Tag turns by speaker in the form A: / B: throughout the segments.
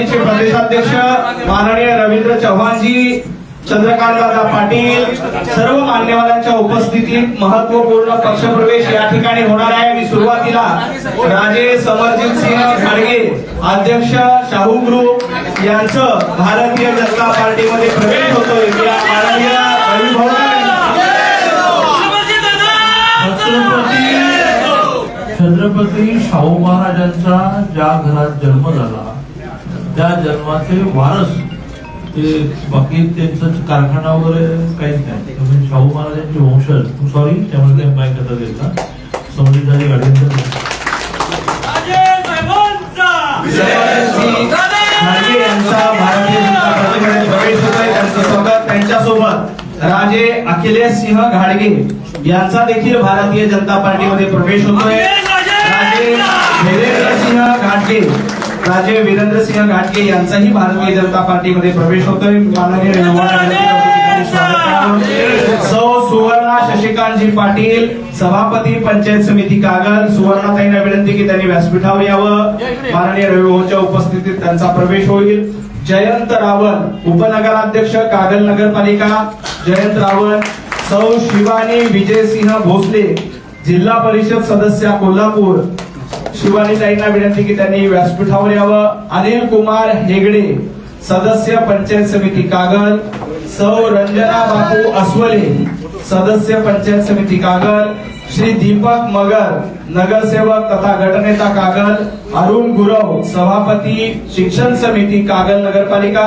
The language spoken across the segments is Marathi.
A: पार्टीचे प्रदेशाध्यक्ष माननीय रवींद्र चव्हाणजी, चंद्रकांत दादा पाटील, सर्व मान्यवरांच्या उपस्थितीत महत्वपूर्ण पक्षप्रवेश या ठिकाणी होणार आहे। मी सुरुवातीला राजे समरजित सिंह घाडगे अध्यक्ष शाहू ग्रुप यांचं भारतीय जनता पार्टीमध्ये प्रवेश होतोय। या माननीय
B: छत्रपती शाहू महाराजांचा ज्या घरात जन्म झाला त्या जन्माचे वारस ते बाकी त्यांचं कारखाना वगैरे काहीच नाही। म्हणजे शाहू महाराजांचे वंशज सॉरी त्यामुळे काही माहीत आता देता समृद्धी गाडींचा
A: यांचा भारतीय जनता पार्टीमध्ये प्रवेश होतोय। त्यांचं स्वागत। त्यांच्यासोबत राजे अखिलेश सिंह घाडगे यांचा देखील भारतीय जनता पार्टीमध्ये प्रवेश होतोय। राजे वीरेंद्र सिंह घाटगे यांचाही भारतीय जनता पार्टीमध्ये प्रवेश होतोय। माननीय सौ सुवर्णा शशिकांतजी पाटील सभापती पंचायत समिती कागल, सुवर्णाताईंना विनंती की त्यांनी व्यासपीठावर यावं। माननीय रविभाऊंच्या उपस्थितीत त्यांचा प्रवेश होईल। जयंत रावण उपनगराध्यक्ष कागल नगरपालिका, जयंत रावण। सौ शिवानी विजयसिंह भोसले जिल्हा परिषद सदस्य कोल्हापूर, शिवानी ताईंना विनंती की त्यांनी व्यासपीठावर यावं। अनिल कुमार हेगडे सदस्य पंचायत समिती कागल, सौ रंजना बापू अस्वले सदस्य पंचायत समिती कागल, श्री दीपक मगर नगरसेवक तथा गटनेता कागल, अरुण गुरव सभापती शिक्षण समिती कागल नगरपालिका,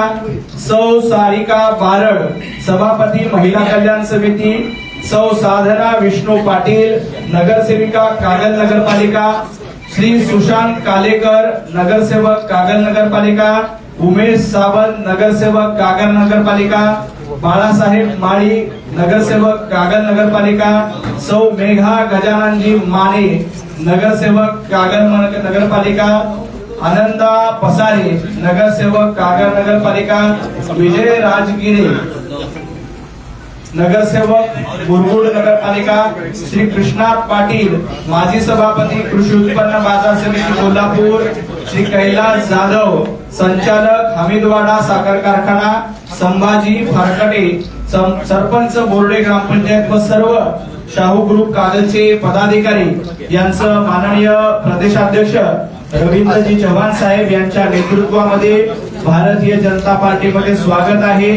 A: सौ सारिका बारड सभापती महिला कल्याण समिती, सौ साधना विष्णू पाटील नगरसेविका कागल नगरपालिका, श्री सुशांत कालेकर नगरसेवक कागल नगरपालिका, उमेश सावंत नगरसेवक कागल नगरपालिका, बाळासाहेब माळी नगरसेवक कागल नगरपालिका, सौ मेघा गजाननजी माने नगरसेवक कागल नगरपालिका, आनंदा पसारे नगरसेवक कागल नगरपालिका, विजय राजगिरे नगरसेवक मुरगुड नगरपालिका, श्री कृष्णात पाटील माजी सभापती कृषी उत्पन्न बाजार समिती कोल्हापूर, श्री कैलास जाधव संचालक हमीदवाडा साखर कारखाना, संभाजी फारकटे सरपंच बोर्डे ग्रामपंचायत व सर्व शाहू ग्रुप कागलचे पदाधिकारी यांचं माननीय प्रदेशाध्यक्ष रवींद्रजी चव्हाण साहेब यांच्या नेतृत्वामध्ये भारतीय जनता पार्टीमध्ये स्वागत आहे।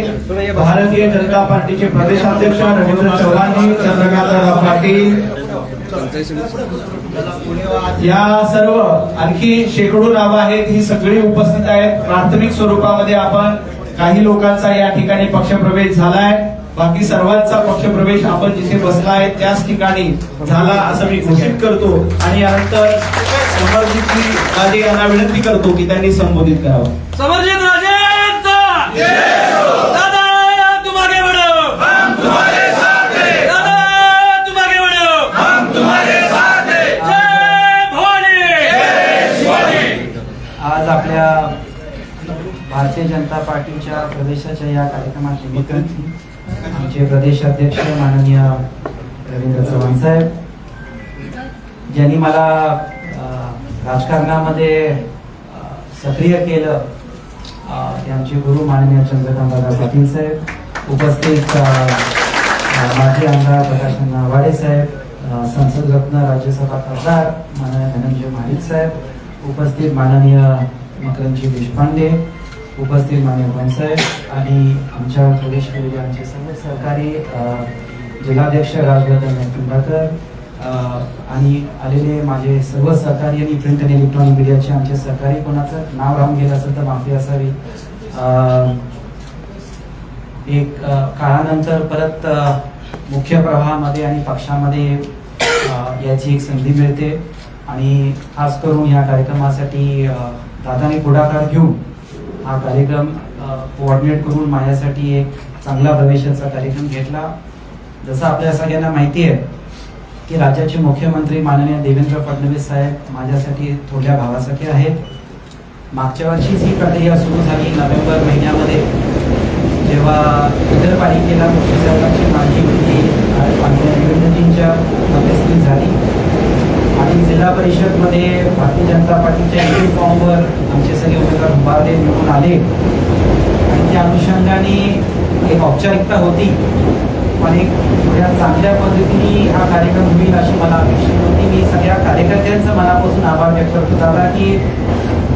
A: भारतीय जनता पार्टीचे प्रदेशाध्यक्ष रवींद्र चव्हाणजी, चंद्रकांत पाटील या सर्व आणखी शेकडो नावं आहेत, ही सगळी उपस्थित आहेत। प्राथमिक स्वरूपामध्ये आपण काही लोकांचा या ठिकाणी पक्षप्रवेश झालाय, बाकी सर्वांचा पक्षप्रवेश आपण जिथे बसलाय त्याच ठिकाणी झाला असं मी घोषित करतो। आणि यानंतर समरजितजी राजे यांना विनंती करतो की त्यांनी संबोधित करावं।
C: समरजित राजेंचा जय हो। दादा तुम आगे बढ़ो, हम तुम्हारे साथ हैं। दादा तुम आगे बढ़ो, हम तुम्हारे साथ हैं। जय भोले, जय शिवाजी।
D: आज आपल्या भारतीय जनता पार्टीच्या प्रदेशाच्या या कार्यक्रमाच्या निमित्ताने आमचे प्रदेशाध्यक्ष माननीय रवींद्र चव्हाण साहेब ज्यांनी मला राजकारणामध्ये सक्रिय केलं, ते आमचे गुरु माननीय चंद्रकांत दादा पाटील साहेब, उपस्थित माजी आमदार प्रकाशअण्णा आवाडे साहेब, संसद रत्न राज्यसभा खासदार माननीय धनंजय महाडिक साहेब, उपस्थित माननीय मकरंदजी देशपांडे, उपस्थित माननीय भाऊसाहेब आणि आमच्या प्रदेश केलेले आमचे सर्व सहकारी जिल्हाध्यक्ष राजवर्धन कुंभारकर आणि आलेले माझे सर्व सहकारी आणि प्रिंट आणि इलेक्ट्रॉनिक मीडियाचे आमचे सहकारी, कोणाचं नाव राहून गेलं असेल तर माफी असावी। एक काळानंतर परत मुख्य प्रवाहामध्ये आणि पक्षामध्ये याची एक संधी मिळते आणि खास करून या कार्यक्रमासाठी दादाने पुढाकार घेऊन हा कार्यक्रम कोऑर्डिनेट करून माझ्यासाठी एक चांगला प्रवेशाचा कार्यक्रम घेतला। जसं आपल्या सगळ्यांना माहिती आहे की राज्याचे मुख्यमंत्री माननीय देवेंद्र फडणवीस साहेब माझ्यासाठी थोड्या भावासाठी आहेत। मागच्या वर्षीच ही प्रक्रिया सुरू झाली नोव्हेंबर महिन्यामध्ये, जेव्हा नगरपालिकेला मुख्य सचिवांची मागणी होती माननीय देवेंद्रजींच्या उपस्थितीत झाली आणि जिल्हा परिषदमध्ये भारतीय जनता पार्टीच्या एंट्री फॉर्मवर आमचे सगळे उमेदवार उभारले निवडून आले आणि त्या अनुषंगाने एक औपचारिकता होती, पण एक थोड्या चांगल्या पद्धतीने हा कार्यक्रम होईल अशी मला अपेक्षा होती. मी सगळ्या कार्यकर्त्यांचं मनापासून आभार व्यक्त करतो दादा की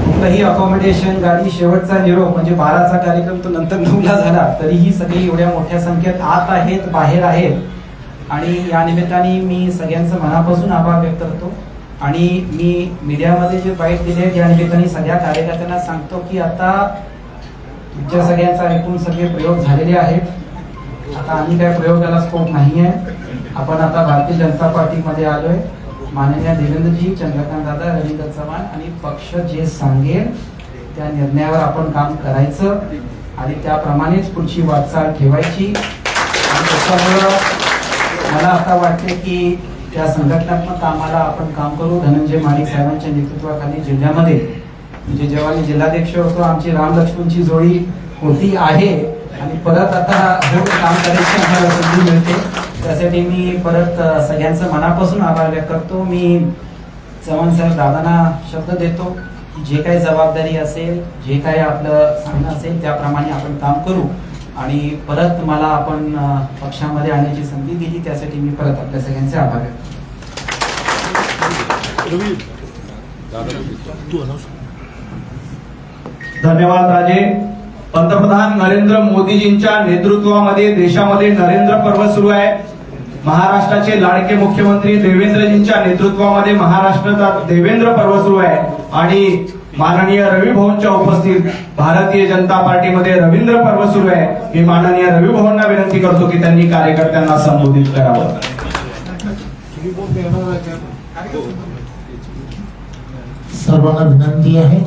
D: कुठलंही अकॉमोडेशन गाडी शेवटचा निरोप म्हणजे 12चा कार्यक्रम तो नंतर 9ला झाला तरीही सगळी एवढ्या मोठ्या संख्येत आत आहेत बाहेर आहेत आणि या निमित्ताने मी सगळ्यांचं मनापासून आभार व्यक्त करतो. आणि मी मीडियामध्ये जे बाईट दिले या निमित्ताने सगळ्या कार्यकर्त्यांना सांगतो की आता तुमच्या सगळ्यांचा ऐकून सगळे प्रयोग झालेले आहेत. आता आम्ही काय प्रयोगाला स्कोप नाहीये. आपण आता भारतीय जनता पार्टीमध्ये आलोय. माननीय देवेंद्रजी, चंद्रकांत दादा, रवींद्र चव्हाण आणि पक्ष जे सांगेल त्या निर्णयावर आपण काम करायचं आणि त्याप्रमाणेच पुढची वाटचाल ठेवायची. आणि त्याच्यामुळं मला आता वाटते की त्या संघटनात्मक कामाला आपण काम करू. धनंजय माडिक साहेबांच्या नेतृत्वाखाली जिल्ह्यामध्ये म्हणजे जेव्हा मी जिल्हाध्यक्ष होतो आमची राम लक्ष्मणची जोडी होती आहे आणि परत आता काम करायची आम्हाला संधी मिळते. त्यासाठी मी परत सगळ्यांचं मनापासून आभार व्यक्त करतो. मी चव्हाण साहेब दादांना शब्द देतो की जे काही जबाबदारी असेल जे काही आपलं सांगणं असेल त्याप्रमाणे आपण काम करू आणि परत मला आपण पक्षामध्ये आणण्याची संधी दिली त्यासाठी मी परत आपल्या सगळ्यांचे आभार व्यक्त करतो.
A: धन्यवाद राजे. पंतप्रधान नरेंद्र मोदीजींच्या नेतृत्वामध्ये देशामध्ये नरेंद्र पर्व सुरू आहे. महाराष्ट्राचे लाडके मुख्यमंत्री देवेंद्रजींच्या नेतृत्वामध्ये महाराष्ट्राचा देवेंद्र पर्व सुरू आहे आणि माननीय रवी भाऊंच्या उपस्थित भारतीय जनता पार्टीमध्ये रवींद्र पर्व सुरू आहे. मी माननीय रवी भाऊंना विनंती करतो की त्यांनी कार्यकर्त्यांना संबोधित करावं.
E: सर्वांना विनंती आहे,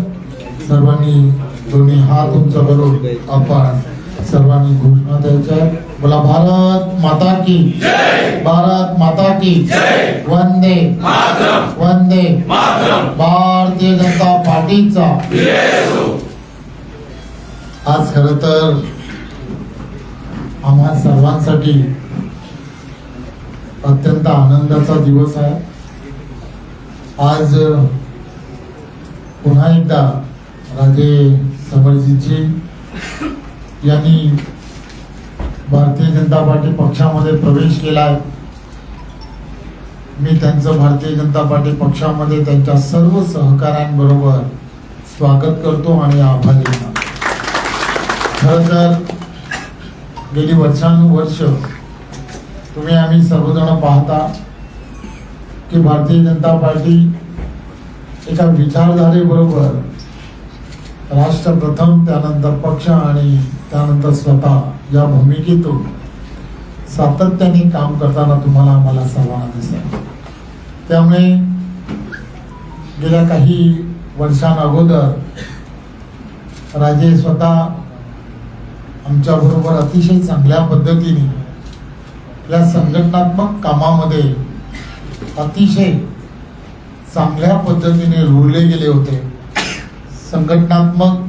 E: सर्वांनी दोन्ही हात उंच करून आपण सर्वांनी घोषणा द्यायच्या. बोला भारत माता की जय, भारत माता की जय, वंदे मातरम, वंदे मातरम, भारतीय जनता पार्टीचा आज खरं तर आम्हा सर्वांसाठी अत्यंत आनंदाचा दिवस आहे. आज पुन्हा एकदा राजे समरजीजी यांनी भारतीय जनता पार्टी पक्षामध्ये प्रवेश केलाय. मी त्यांचं भारतीय जनता पार्टी पक्षामध्ये त्यांच्या सर्व सहकाऱ्यांबरोबर स्वागत करतो आणि आभारी आहे. खरं तर गेली वर्षानुवर्ष तुम्ही आम्ही सर्वजण पाहता की भारतीय जनता पार्टी एका विचारधारेबरोबर राष्ट्र प्रथम त्यानंतर पक्ष आणि त्यानंतर स्वतः या भूमिकेतून सातत्याने काम करताना तुम्हाला आम्हाला सर्वांना दिसत. त्यामुळे गेल्या काही वर्षांअगोदर राजे स्वतः आमच्या बरोबर अतिशय चांगल्या पद्धतीने या संघटनात्मक कामामध्ये अतिशय चांगल्या पद्धतीने रुळले गेले होते. संघटनात्मक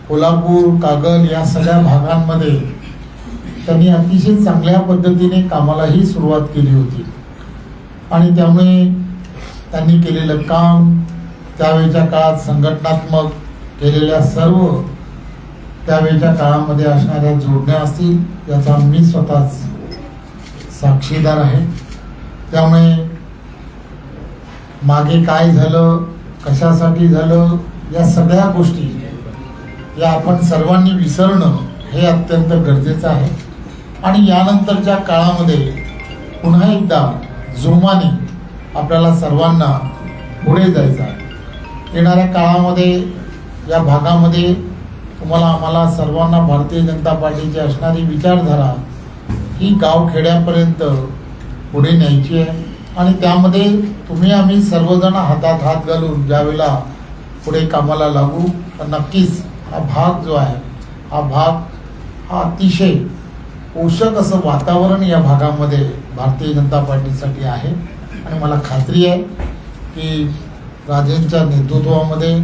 E: कोल्हापूर, कागल या सगळ्या भागांमध्ये त्यांनी अतिशय चांगल्या पद्धतीने कामालाही सुरुवात केली होती आणि त्यामुळे त्यांनी केलेलं काम त्यावेळच्या काळात संघटनात्मक केलेल्या सर्व त्यावेळच्या काळामध्ये असणाऱ्या जोडण्या असतील याचा मी स्वतःच साक्षीदार आहे. त्यामुळे मागे काय झालं, कशासाठी झालं, या सगळ्या गोष्टी या आपण सर्वांनी विसरणं हे अत्यंत गरजेचं आहे आणि यानंतरच्या काळामध्ये पुन्हा एकदा जोमाने आपल्याला सर्वांना पुढे जायचं आहे. येणाऱ्या काळामध्ये या भागामध्ये तुम्हाला आम्हाला सर्वांना भारतीय जनता पार्टीची असणारी विचारधारा ही गावखेड्यापर्यंत पुढे न्यायची आहे आणि त्यामध्ये तुम्ही आम्ही सर्वजण हातात हात घालून ज्यावेळेला पुढे कामाला लागू तर नक्कीच हा भाग जो आहे हा अतिशय पोषक असं वातावरण या भागामध्ये भारतीय जनता पार्टीसाठी आहे आणि मला खात्री आहे की राजेंच्या नेतृत्वामध्ये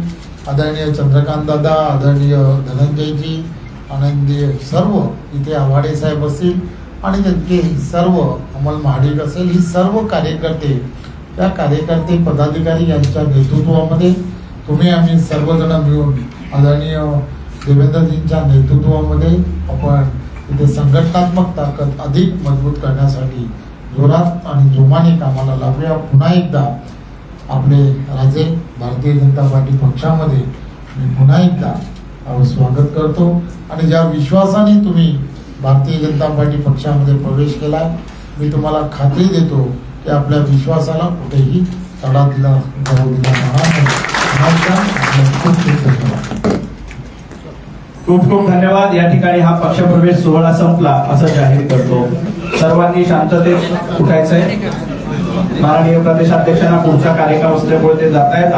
E: आदरणीय चंद्रकांत दादा, आदरणीय धनंजयजी, आनंदी सर्व इथे आव्हाडे साहेब असतील आणि त्यांचे सर्व अमल महाडिक असेल, ही सर्व कार्यकर्ते त्या कार्यकर्ते पदाधिकारी यांच्या नेतृत्वामध्ये तुम्ही आम्ही सर्वजण मिळून आदरणीय देवेंद्रजींच्या नेतृत्वामध्ये आपण इथे संघटनात्मक ताकद अधिक मजबूत करण्यासाठी जोरात आणि जोमाने कामाला लागूया. पुन्हा एकदा आपले राजे भारतीय जनता पार्टी पक्षामध्ये मी पुन्हा एकदा स्वागत करतो आणि ज्या विश्वासाने तुम्ही भारतीय जनता पार्टी पक्षामध्ये प्रवेश केला, मी तुम्हाला खात्री देतो की आपल्या विश्वासाला कुठेही तडा दिला जाऊ दिला जाणार नाही. खूप खूप धन्यवाद.
A: खूप खूप धन्यवाद. या ठिकाणी हा पक्षप्रवेश सोहळा संपला असं जाहीर करतो. सर्वांनी शांततेत उठायचंय. माननीय प्रदेशाध्यक्षांना पुढचा कार्यक्रम असल्यामुळे ते जात आहेत.